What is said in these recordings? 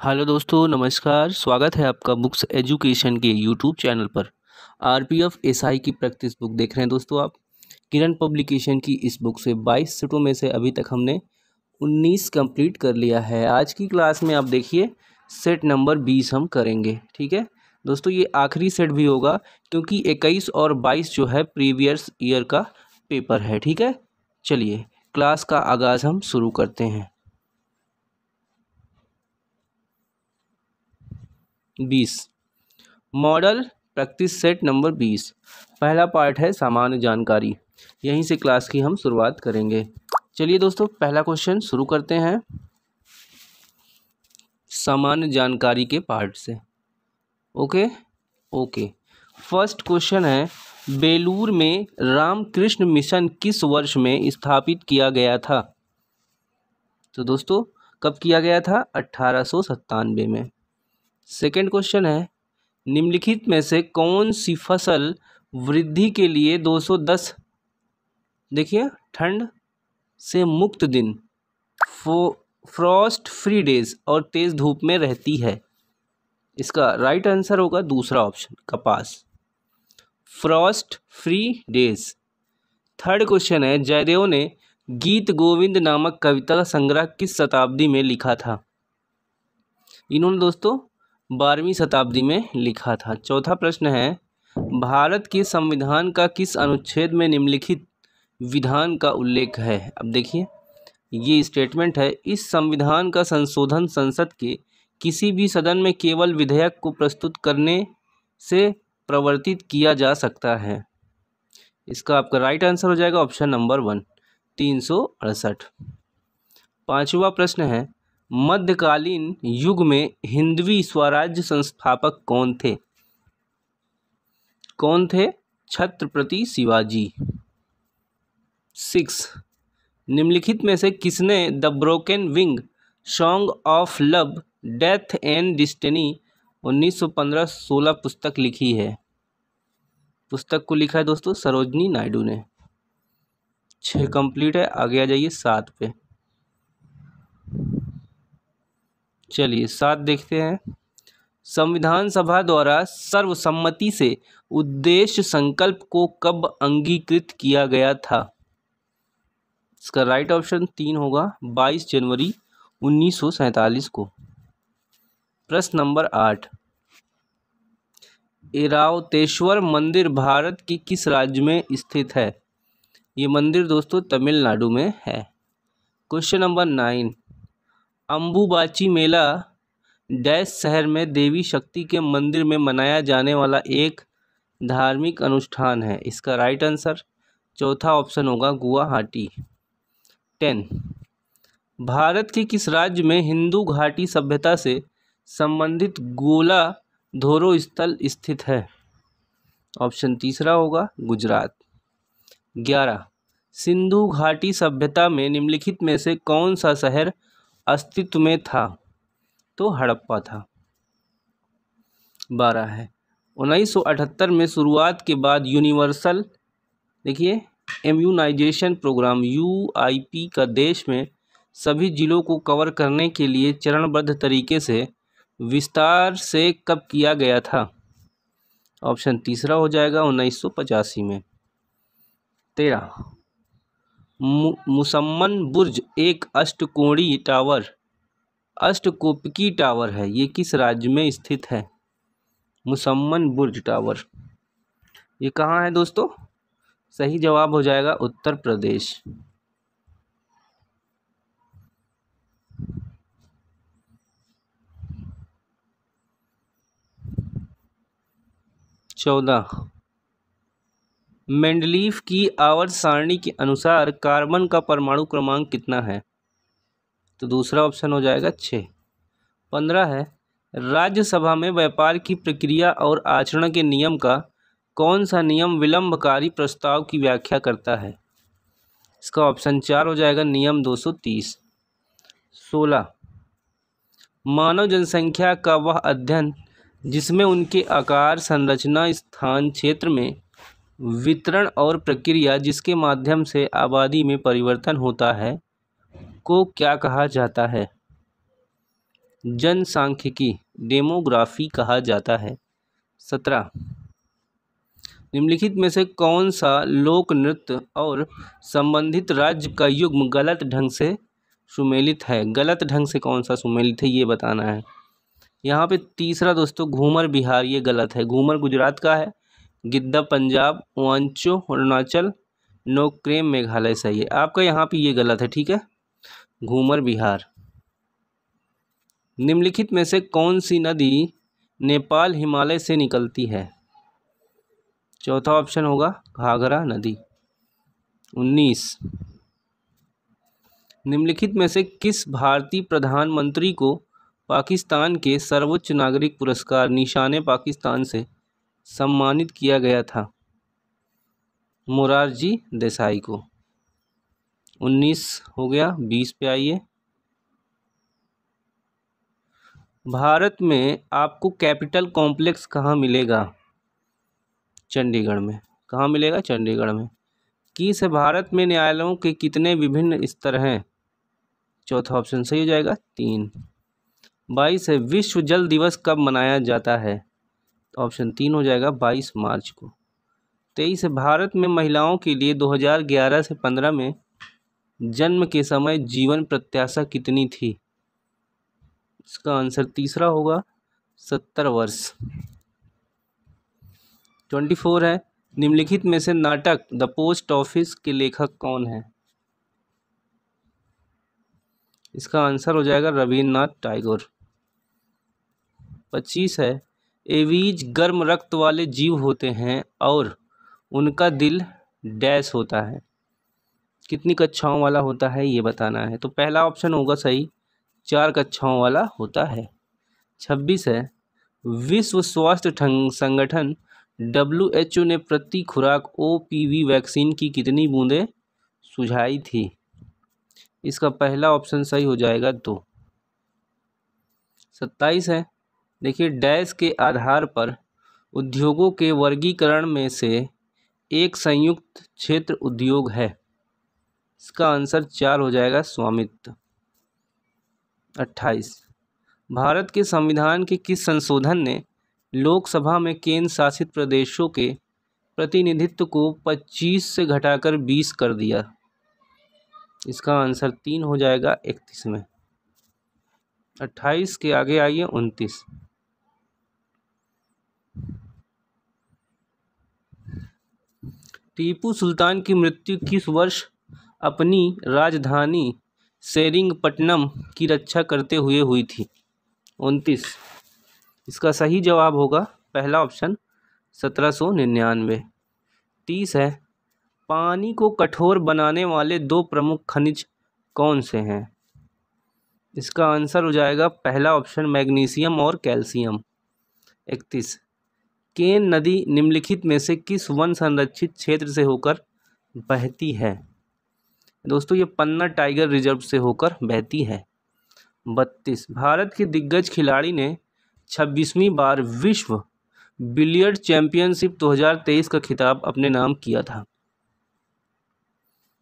Hello दोस्तों, नमस्कार। स्वागत है आपका बुक्स एजुकेशन के यूट्यूब चैनल पर। आरपीएफ एसआई की प्रैक्टिस बुक देख रहे हैं दोस्तों आप। किरण पब्लिकेशन की इस बुक से 22 सेटों में से अभी तक हमने 19 कंप्लीट कर लिया है। आज की क्लास में आप देखिए सेट नंबर 20 हम करेंगे। ठीक है दोस्तों, ये आखिरी सेट भी होगा क्योंकि 21 और 22 जो है प्रीवियस ईयर का पेपर है। ठीक है, चलिए क्लास का आगाज़ हम शुरू करते हैं। 20 मॉडल प्रैक्टिस सेट नंबर 20 पहला पार्ट है सामान्य जानकारी। यहीं से क्लास की हम शुरुआत करेंगे। चलिए दोस्तों, पहला क्वेश्चन शुरू करते हैं सामान्य जानकारी के पार्ट से। ओके। फर्स्ट क्वेश्चन है, बेलूर में रामकृष्ण मिशन किस वर्ष में स्थापित किया गया था? तो दोस्तों कब किया गया था? 1897 में। सेकेंड क्वेश्चन है, निम्नलिखित में से कौन सी फसल वृद्धि के लिए 210 देखिए ठंड से मुक्त दिन फ्रॉस्ट फ्री डेज और तेज धूप में रहती है? इसका राइट आंसर होगा दूसरा ऑप्शन, कपास, Frost free days. Third question है, जयदेव ने गीत गोविंद नामक कविता संग्रह किस शताब्दी में लिखा था? इन्होंने दोस्तों 12वीं शताब्दी में लिखा था। चौथा प्रश्न है, भारत के संविधान का किस अनुच्छेद में निम्नलिखित विधान का उल्लेख है? अब देखिए ये स्टेटमेंट है, इस संविधान का संशोधन संसद के किसी भी सदन में केवल विधेयक को प्रस्तुत करने से प्रवर्तित किया जा सकता है। इसका आपका राइट आंसर हो जाएगा ऑप्शन नंबर 1, 368। पांचवा प्रश्न है, मध्यकालीन युग में हिंदवी स्वराज्य संस्थापक कौन थे? छत्रपति शिवाजी। 6, निम्नलिखित में से किसने the broken wing song of love death and destiny 1915-16 पुस्तक लिखी है? पुस्तक को लिखा है दोस्तों सरोजनी नायडू ने। 6 कंप्लीट है, आगे आ जाइए 7 पे। चलिए 7 देखते हैं, संविधान सभा द्वारा सर्वसम्मति से उद्देश्य संकल्प को कब अंगीकृत किया गया था? इसका राइट ऑप्शन 3 होगा, 22 जनवरी 1947 को। प्रश्न नंबर 8, ऐरावतेश्वर मंदिर भारत के किस राज्य में स्थित है? ये मंदिर दोस्तों तमिलनाडु में है। क्वेश्चन नंबर 9, अंबुबाची मेला डैश शहर में देवी शक्ति के मंदिर में मनाया जाने वाला एक धार्मिक अनुष्ठान है? इसका राइट आंसर चौथा ऑप्शन होगा, गुवाहाटी। 10, भारत के किस राज्य में हिंदू घाटी सभ्यता से संबंधित गोला धोरो स्थल स्थित है? ऑप्शन तीसरा होगा, गुजरात। 11, सिंधु घाटी सभ्यता में निम्नलिखित में से कौन सा शहर अस्तित्व में था? तो हड़प्पा था। 12 है, 1978 में शुरुआत के बाद यूनिवर्सल देखिए इम्यूनाइजेशन प्रोग्राम UIP का देश में सभी जिलों को कवर करने के लिए चरणबद्ध तरीके से विस्तार से कब किया गया था? ऑप्शन तीसरा हो जाएगा, 1985 में। 13, मुसम्मन बुर्ज एक अष्टकोपिकी टावर है, ये किस राज्य में स्थित है? मुसम्मन बुर्ज टावर ये कहाँ है दोस्तों? सही जवाब हो जाएगा उत्तर प्रदेश। 14, मेंडलीफ की आवर्त सारणी के अनुसार कार्बन का परमाणु क्रमांक कितना है? तो दूसरा ऑप्शन हो जाएगा 6। 15 है, राज्यसभा में व्यापार की प्रक्रिया और आचरण के नियम का कौन सा नियम विलंबकारी प्रस्ताव की व्याख्या करता है? इसका ऑप्शन 4 हो जाएगा, नियम 230। 16, मानव जनसंख्या का वह अध्ययन जिसमें उनके आकार, संरचना, स्थान, क्षेत्र में वितरण और प्रक्रिया जिसके माध्यम से आबादी में परिवर्तन होता है को क्या कहा जाता है? जनसांख्यिकी डेमोग्राफी कहा जाता है। 17 निम्नलिखित में से कौन सा लोक नृत्य और संबंधित राज्य का युग्म गलत ढंग से सुमेलित है? गलत ढंग से कौन सा सुमेलित है ये बताना है। यहाँ पे तीसरा दोस्तों घूमर बिहार, ये गलत है। घूमर गुजरात का है, गिद्दा पंजाब, वांचो अरुणाचल, नोक्रेम मेघालय सही है। आपका यहाँ पे ये गलत है, ठीक है, घूमर बिहार। निम्नलिखित में से कौन सी नदी नेपाल हिमालय से निकलती है? चौथा ऑप्शन होगा घाघरा नदी। 19 निम्नलिखित में से किस भारतीय प्रधानमंत्री को पाकिस्तान के सर्वोच्च नागरिक पुरस्कार निशाने पाकिस्तान से सम्मानित किया गया था? मोरारजी देसाई को। 19 हो गया, 20 पे आइए। भारत में आपको कैपिटल कॉम्प्लेक्स कहाँ मिलेगा? चंडीगढ़ में। कहाँ मिलेगा? चंडीगढ़ में। किस भारत में न्यायालयों के कितने विभिन्न स्तर हैं? चौथा ऑप्शन सही हो जाएगा, 3। 22 है, विश्व जल दिवस कब मनाया जाता है? ऑप्शन 3 हो जाएगा, 22 मार्च को। 23 है, भारत में महिलाओं के लिए 2011 से 15 में जन्म के समय जीवन प्रत्याशा कितनी थी? इसका आंसर तीसरा होगा, 70 वर्ष। 24 है, निम्नलिखित में से नाटक द पोस्ट ऑफिस के लेखक कौन है? इसका आंसर हो जाएगा रविन्द्रनाथ टैगोर। 25 है, एवीज गर्म रक्त वाले जीव होते हैं और उनका दिल डैश होता है। कितनी कक्षाओं वाला होता है ये बताना है। तो पहला ऑप्शन होगा सही, 4 कक्षाओं वाला होता है। 26 है, विश्व स्वास्थ्य संगठन WHO ने प्रति खुराक OPV वैक्सीन की कितनी बूंदें सुझाई थी? इसका पहला ऑप्शन सही हो जाएगा, 2। 27 है, देखिए डैश के आधार पर उद्योगों के वर्गीकरण में से एक संयुक्त क्षेत्र उद्योग है। इसका आंसर 4 हो जाएगा, स्वामित्व। 28 भारत के संविधान के किस संशोधन ने लोकसभा में केंद्र शासित प्रदेशों के प्रतिनिधित्व को 25 से घटाकर 20 कर दिया? इसका आंसर 3 हो जाएगा, 31 में। 28 के आगे आइए, 29। टीपू सुल्तान की मृत्यु किस वर्ष अपनी राजधानी सेरिंगपट्टनम की रक्षा करते हुए हुई थी? 29। इसका सही जवाब होगा पहला ऑप्शन, 1799। 30 है, पानी को कठोर बनाने वाले 2 प्रमुख खनिज कौन से हैं? इसका आंसर हो जाएगा पहला ऑप्शन, मैग्नीशियम और कैल्शियम। 31 केन नदी निम्नलिखित में से किस वन संरक्षित क्षेत्र से होकर बहती है? दोस्तों ये पन्ना टाइगर रिजर्व से होकर बहती है। 32 भारत के दिग्गज खिलाड़ी ने 26वीं बार विश्व बिलियर्ड चैंपियनशिप 2023 का खिताब अपने नाम किया था।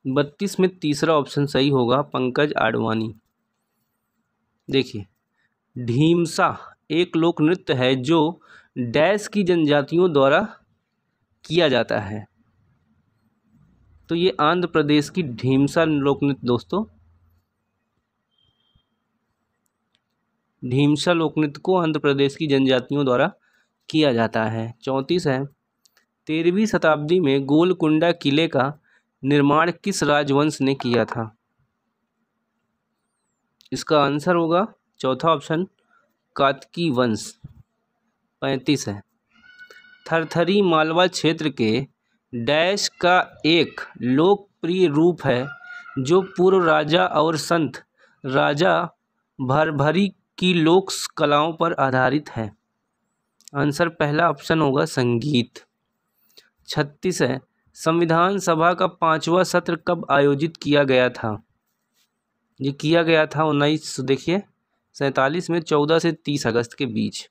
32 में तीसरा ऑप्शन सही होगा, पंकज आडवाणी। देखिए ढीमसा एक लोक नृत्य है जो डैश की जनजातियों द्वारा किया जाता है। तो ये आंध्र प्रदेश की ढीमसा लोक नृत्य दोस्तों, ढीमसा लोक नृत्य को आंध्र प्रदेश की जनजातियों द्वारा किया जाता है। 34 है, 13वीं शताब्दी में गोलकुंडा किले का निर्माण किस राजवंश ने किया था? इसका आंसर होगा चौथा ऑप्शन, कातकी वंश। 35 है, थरथरी मालवा क्षेत्र के डैश का एक लोकप्रिय रूप है जो पूर्व राजा और संत राजा भरभरी की लोक कलाओं पर आधारित है। आंसर पहला ऑप्शन होगा, संगीत। 36 है, संविधान सभा का 5वां सत्र कब आयोजित किया गया था? ये किया गया था 1947 में, 14 से 30 अगस्त के बीच।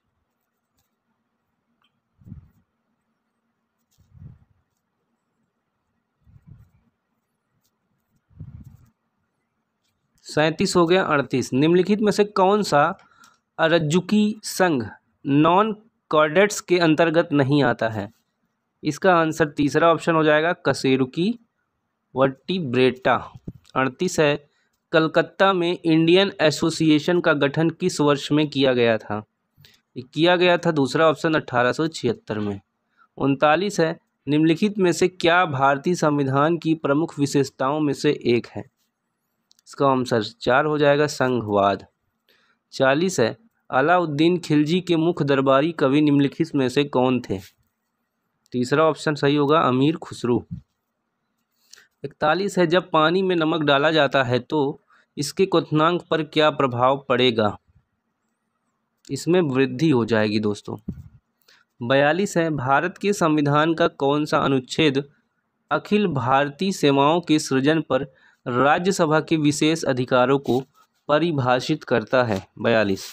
सैंतीस हो गया। 38 निम्नलिखित में से कौन सा अरज्जुकी संघ नॉन कॉर्डेट्स के अंतर्गत नहीं आता है? इसका आंसर तीसरा ऑप्शन हो जाएगा कशेरुकी वर्टिब्रेटा। 38 है, कलकत्ता में इंडियन एसोसिएशन का गठन किस वर्ष में किया गया था? ये किया गया था दूसरा ऑप्शन 1876 में। 39 है, निम्नलिखित में से क्या भारतीय संविधान की प्रमुख विशेषताओं में से एक है? इसका आंसर 4 हो जाएगा संघवाद। 40 है, अलाउद्दीन खिलजी के मुख्य दरबारी कवि निम्नलिखित में से कौन थे? तीसरा ऑप्शन सही होगा अमीर खुसरो। 41 है, जब पानी में नमक डाला जाता है तो इसके क्वथनांक पर क्या प्रभाव पड़ेगा? इसमें वृद्धि हो जाएगी दोस्तों। 42 है, भारत के संविधान का कौन सा अनुच्छेद अखिल भारतीय सेवाओं के सृजन पर राज्यसभा के विशेष अधिकारों को परिभाषित करता है? 42,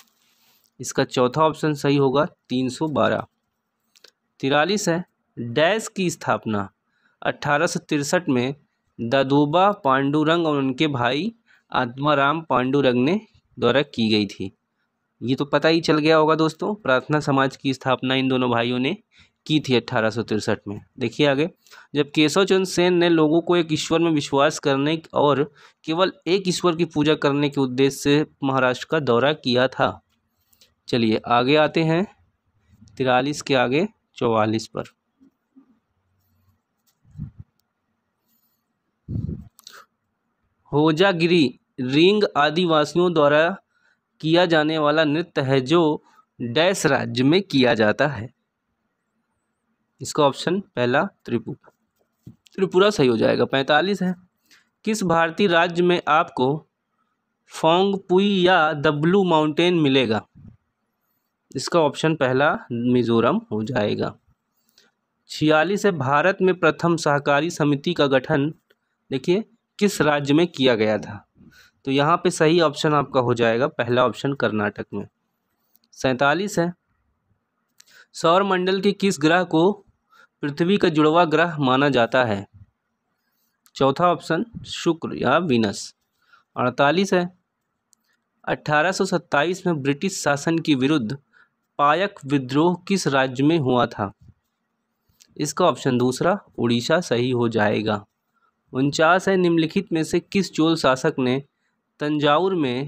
इसका चौथा ऑप्शन सही होगा 312। 43 है, डैश की स्थापना 1863 में दादोबा पांडुरंग और उनके भाई आत्माराम पांडुरंग ने द्वारा की गई थी। ये तो पता ही चल गया होगा दोस्तों, प्रार्थना समाज की स्थापना इन दोनों भाइयों ने की थी 1863 में। देखिए आगे, जब केशव चंद्र सेन ने लोगों को एक ईश्वर में विश्वास करने और केवल एक ईश्वर की पूजा करने के उद्देश्य से महाराष्ट्र का दौरा किया था। चलिए आगे आते हैं 43 के आगे 44 पर। होजागिरी रिंग आदिवासियों द्वारा किया जाने वाला नृत्य है जो डैश राज्य में किया जाता है? इसका ऑप्शन पहला त्रिपुरा सही हो जाएगा। 45 है, किस भारतीय राज्य में आपको फोंगपुई या द ब्लू माउंटेन मिलेगा? इसका ऑप्शन पहला मिजोरम हो जाएगा। 46 है, भारत में प्रथम सहकारी समिति का गठन देखिए किस राज्य में किया गया था? तो यहाँ पे सही ऑप्शन आपका हो जाएगा पहला ऑप्शन कर्नाटक में। 47 है, सौर मंडल के किस ग्रह को पृथ्वी का जुड़वा ग्रह माना जाता है? चौथा ऑप्शन शुक्र या वीनस। 48 है, 1827 में ब्रिटिश शासन के विरुद्ध पायक विद्रोह किस राज्य में हुआ था? इसका ऑप्शन दूसरा उड़ीसा सही हो जाएगा। 49 है, निम्नलिखित में से किस चोल शासक ने तंजावुर में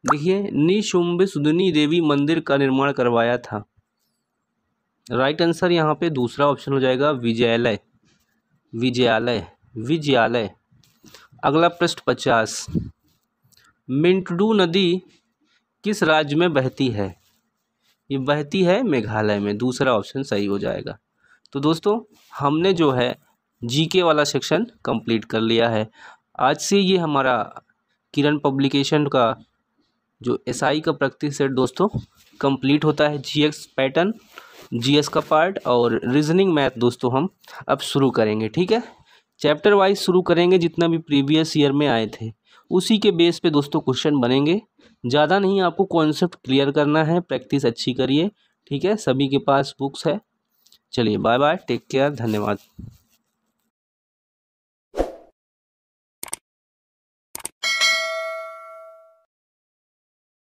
देखिए निशुम्भसुदनी देवी मंदिर का निर्माण करवाया था? राइट आंसर यहाँ पे दूसरा ऑप्शन हो जाएगा विजयालय। अगला प्रश्न 50, मिंटडू नदी किस राज्य में बहती है? ये बहती है मेघालय में, दूसरा ऑप्शन सही हो जाएगा। तो दोस्तों हमने जो है जीके वाला सेक्शन कंप्लीट कर लिया है। आज से ये हमारा किरण पब्लिकेशन का जो एसआई का प्रैक्टिस सेट दोस्तों कंप्लीट होता है। जीएस पैटर्न, जीएस का पार्ट और रीजनिंग मैथ दोस्तों हम अब शुरू करेंगे। ठीक है, चैप्टर वाइज शुरू करेंगे, जितना भी प्रीवियस ईयर में आए थे उसी के बेस पे दोस्तों क्वेश्चन बनेंगे। ज़्यादा नहीं, आपको कॉन्सेप्ट क्लियर करना है, प्रैक्टिस अच्छी करिए। ठीक है, सभी के पास बुक्स है। चलिए बाय बाय, टेक केयर, धन्यवाद।